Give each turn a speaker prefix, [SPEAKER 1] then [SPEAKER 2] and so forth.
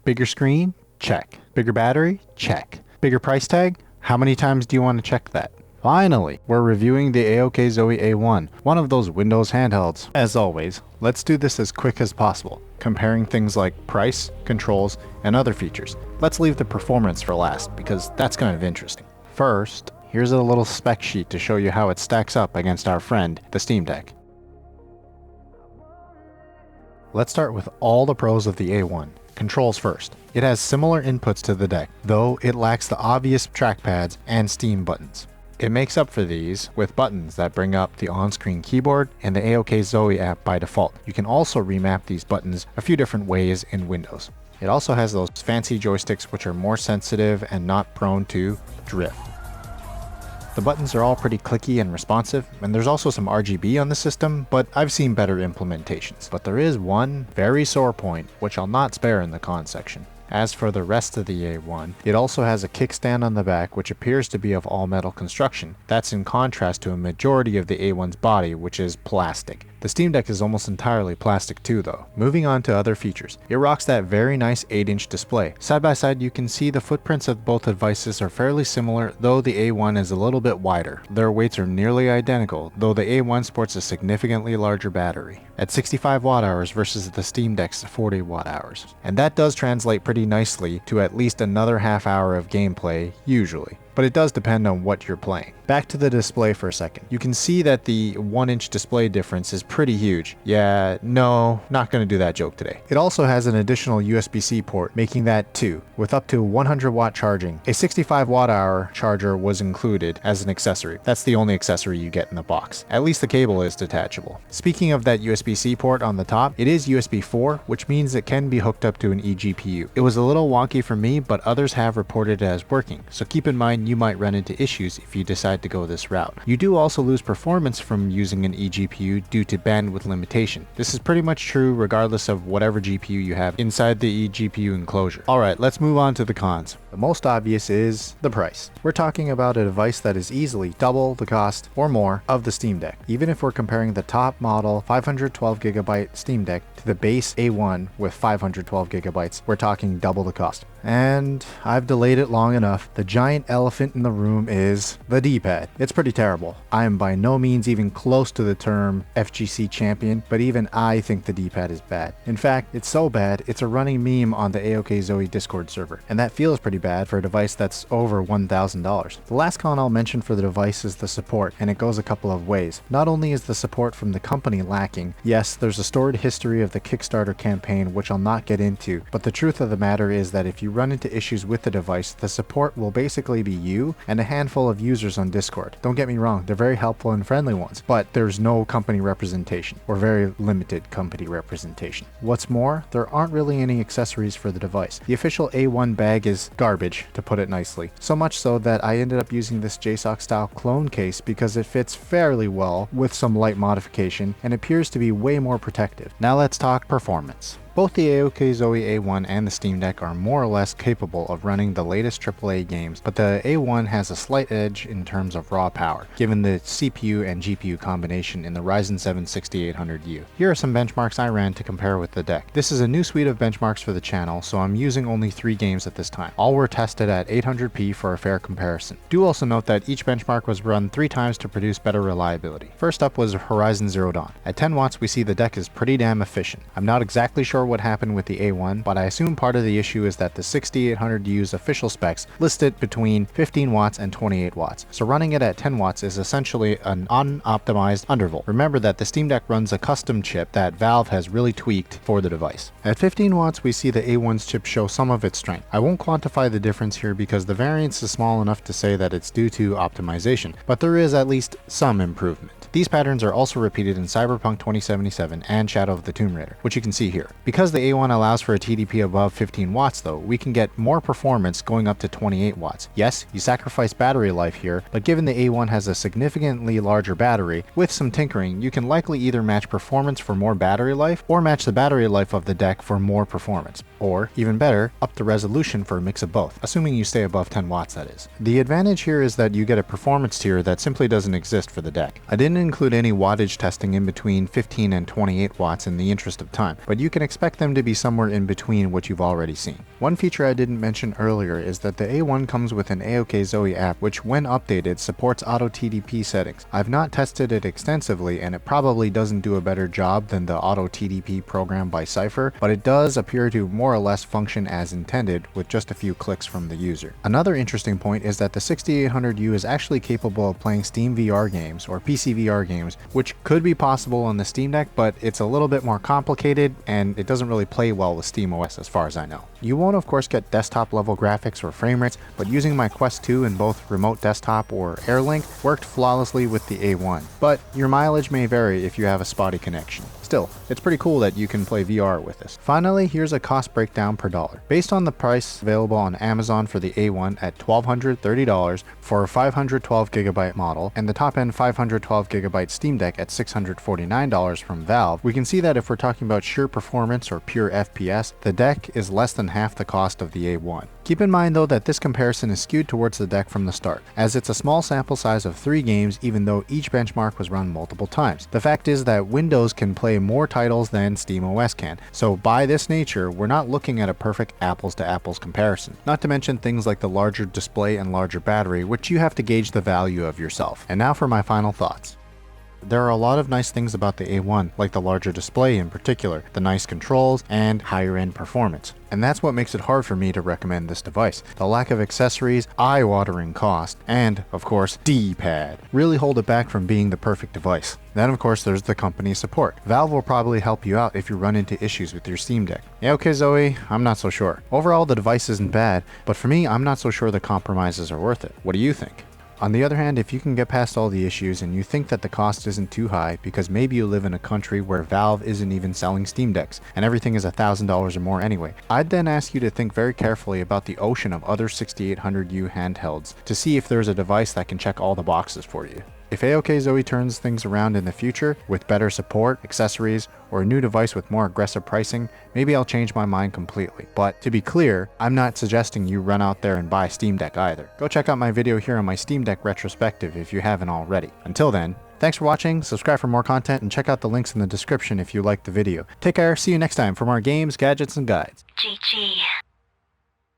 [SPEAKER 1] Bigger screen? Check. Bigger battery? Check. Bigger price tag? How many times do you want to check that? Finally, we're reviewing the AOKZOE A1, one of those Windows handhelds. As always, let's do this as quick as possible, comparing things like price, controls, and other features. Let's leave the performance for last, because that's kind of interesting. First, here's a little spec sheet to show you how it stacks up against our friend, the Steam Deck. Let's start with all the pros of the A1. Controls first. It has similar inputs to the deck, though it lacks the obvious trackpads and Steam buttons. It makes up for these with buttons that bring up the on-screen keyboard and the AOKZOE app by default. You can also remap these buttons a few different ways in Windows. It also has those fancy joysticks which are more sensitive and not prone to drift. The buttons are all pretty clicky and responsive, and there's also some RGB on the system, but I've seen better implementations. But there is one very sore point, which I'll not spare in the cons section. As for the rest of the A1, it also has a kickstand on the back which appears to be of all metal construction. That's in contrast to a majority of the A1's body, which is plastic. The Steam Deck is almost entirely plastic too though. Moving on to other features. It rocks that very nice 8-inch display. Side by side you can see the footprints of both devices are fairly similar, though the A1 is a little bit wider. Their weights are nearly identical, though the A1 sports a significantly larger battery, at 65 watt-hours versus the Steam Deck's 40 watt-hours. And that does translate pretty nicely to at least another half hour of gameplay, usually. But it does depend on what you're playing. Back to the display for a second. You can see that the 1-inch display difference is pretty huge. Yeah, no, not gonna do that joke today. It also has an additional USB-C port, making that 2, with up to 100 watt charging. A 65 watt-hour charger was included as an accessory. That's the only accessory you get in the box. At least the cable is detachable. Speaking of that USB-C port on the top, it is USB 4, which means it can be hooked up to an eGPU. It was a little wonky for me, but others have reported it as working, so keep in mind you might run into issues if you decide to go this route. You do also lose performance from using an eGPU due to bandwidth limitation. This is pretty much true regardless of whatever GPU you have inside the eGPU enclosure. Alright, let's move on to the cons. The most obvious is the price. We're talking about a device that is easily double the cost or more of the Steam Deck. Even if we're comparing the top model 512GB Steam Deck to the base A1 with 512GB, we're talking double the cost. And I've delayed it long enough. The giant elephant in the room is the D-pad. It's pretty terrible. I am by no means even close to the term FGC champion, but even I think the D-pad is bad. In fact, it's so bad, it's a running meme on the AOKZOE Discord server, and that feels pretty bad for a device that's over $1,000. The last con I'll mention for the device is the support, and it goes a couple of ways. Not only is the support from the company lacking, yes, there's a stored history of the Kickstarter campaign which I'll not get into, but the truth of the matter is that if you run into issues with the device, the support will basically be you and a handful of users on Discord. Don't get me wrong, they're very helpful and friendly ones, but there's no company representation, or very limited company representation. What's more, there aren't really any accessories for the device. The official A1 bag is garbage, to put it nicely. So much so that I ended up using this JSOC style clone case because it fits fairly well with some light modification and appears to be way more protective. Now let's talk performance. Both the AOKZOE A1 and the Steam Deck are more or less capable of running the latest AAA games, but the A1 has a slight edge in terms of raw power, given the CPU and GPU combination in the Ryzen 7 6800U. Here are some benchmarks I ran to compare with the deck. This is a new suite of benchmarks for the channel, so I'm using only 3 games at this time. All were tested at 800p for a fair comparison. Do also note that each benchmark was run 3 times to produce better reliability. First up was Horizon Zero Dawn. At 10 watts we see the deck is pretty damn efficient. I'm not exactly sure what happened with the A1, but I assume part of the issue is that the 6800U's official specs list it between 15 watts and 28 watts, so running it at 10 watts is essentially an unoptimized undervolt. Remember that the Steam Deck runs a custom chip that Valve has really tweaked for the device. At 15 watts we see the A1's chip show some of its strength. I won't quantify the difference here because the variance is small enough to say that it's due to optimization, but there is at least some improvement. These patterns are also repeated in Cyberpunk 2077 and Shadow of the Tomb Raider, which you can see here. Because the A1 allows for a TDP above 15 watts though, we can get more performance going up to 28 watts. Yes, you sacrifice battery life here, but given the A1 has a significantly larger battery, with some tinkering, you can likely either match performance for more battery life, or match the battery life of the deck for more performance. Or, even better, up the resolution for a mix of both, assuming you stay above 10 watts that is. The advantage here is that you get a performance tier that simply doesn't exist for the deck. I didn't include any wattage testing in between 15 and 28 watts in the interest of time, but you can expect expect them to be somewhere in between what you've already seen. One feature I didn't mention earlier is that the A1 comes with an AOKZOE app which, when updated, supports auto TDP settings. I've not tested it extensively, and it probably doesn't do a better job than the auto TDP program by Cypher, but it does appear to more or less function as intended with just a few clicks from the user. Another interesting point is that the 6800U is actually capable of playing Steam VR games or PC VR games, which could be possible on the Steam Deck, but it's a little bit more complicated and it doesn't really play well with SteamOS as far as I know. You won't of course get desktop level graphics or frame rates, but using my Quest 2 in both remote desktop or AirLink worked flawlessly with the A1. But your mileage may vary if you have a spotty connection. Still, it's pretty cool that you can play VR with this. Finally, here's a cost breakdown per dollar. Based on the price available on Amazon for the A1 at $1,230 for a 512GB model and the top-end 512GB Steam Deck at $649 from Valve, we can see that if we're talking about sheer performance or pure FPS, the deck is less than half the cost of the A1. Keep in mind though that this comparison is skewed towards the deck from the start, as it's a small sample size of 3 games even though each benchmark was run multiple times. The fact is that Windows can play more titles than SteamOS can, so by this nature we're not looking at a perfect apples to apples comparison. Not to mention things like the larger display and larger battery, which you have to gauge the value of yourself. And now for my final thoughts. There are a lot of nice things about the A1, like the larger display in particular, the nice controls, and higher end performance. And that's what makes it hard for me to recommend this device. The lack of accessories, eye-watering cost, and, of course, D-pad really hold it back from being the perfect device. Then of course there's the company support. Valve will probably help you out if you run into issues with your Steam Deck. AOKZOE, I'm not so sure. Overall the device isn't bad, but for me I'm not so sure the compromises are worth it. What do you think? On the other hand, if you can get past all the issues and you think that the cost isn't too high because maybe you live in a country where Valve isn't even selling Steam Decks and everything is $1,000 or more anyway, I'd then ask you to think very carefully about the ocean of other 6800U handhelds to see if there's a device that can check all the boxes for you. If AOKZOE turns things around in the future with better support, accessories, or a new device with more aggressive pricing, maybe I'll change my mind completely. But to be clear, I'm not suggesting you run out there and buy Steam Deck either. Go check out my video here on my Steam Deck retrospective if you haven't already. Until then, thanks for watching, subscribe for more content, and check out the links in the description if you liked the video. Take care, see you next time for more games, gadgets, and guides.
[SPEAKER 2] GG.